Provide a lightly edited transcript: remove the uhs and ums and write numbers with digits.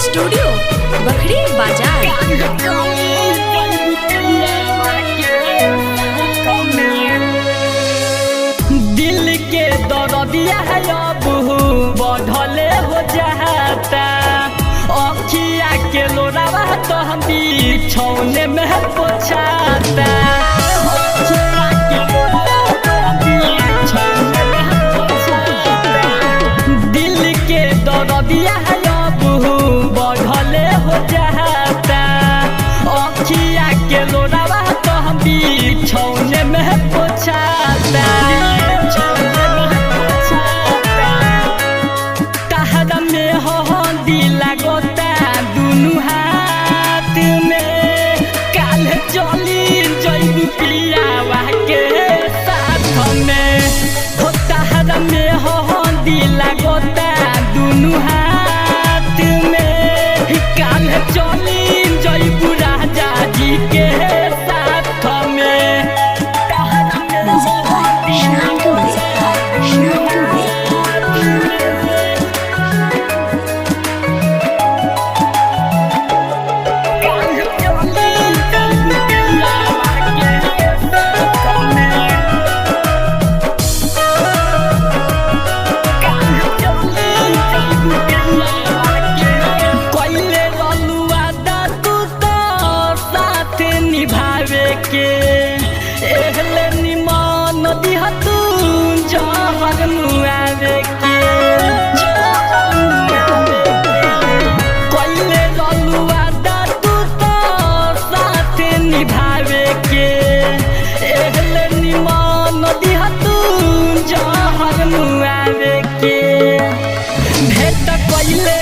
Studio Bakhri बाजार। दिल के दर्दिया है अब बढ़ले हो जाता, अखिया के लोरावा तो हम बिछौने में पोछाता। दिल के दर्दिया है अब बढ़ले हो जाता, अखिया के लोरावा तो हम बिछौने में पोछाता। तहरा में हो दिला गोता दुनु हाथ में, काल चली जइबू पियावा के साथ में। हो तहरा में हो दिला गोता दुनु हाथ में, काल चली जइबू राजा जी के साथ में। के एहले निमान दिहा तू जहर मुआवे के, कोइले रलुआ दा तू तो साथ निभावे के, एहले निमान दिहा तू जहर मुआवे के। भेट कोइले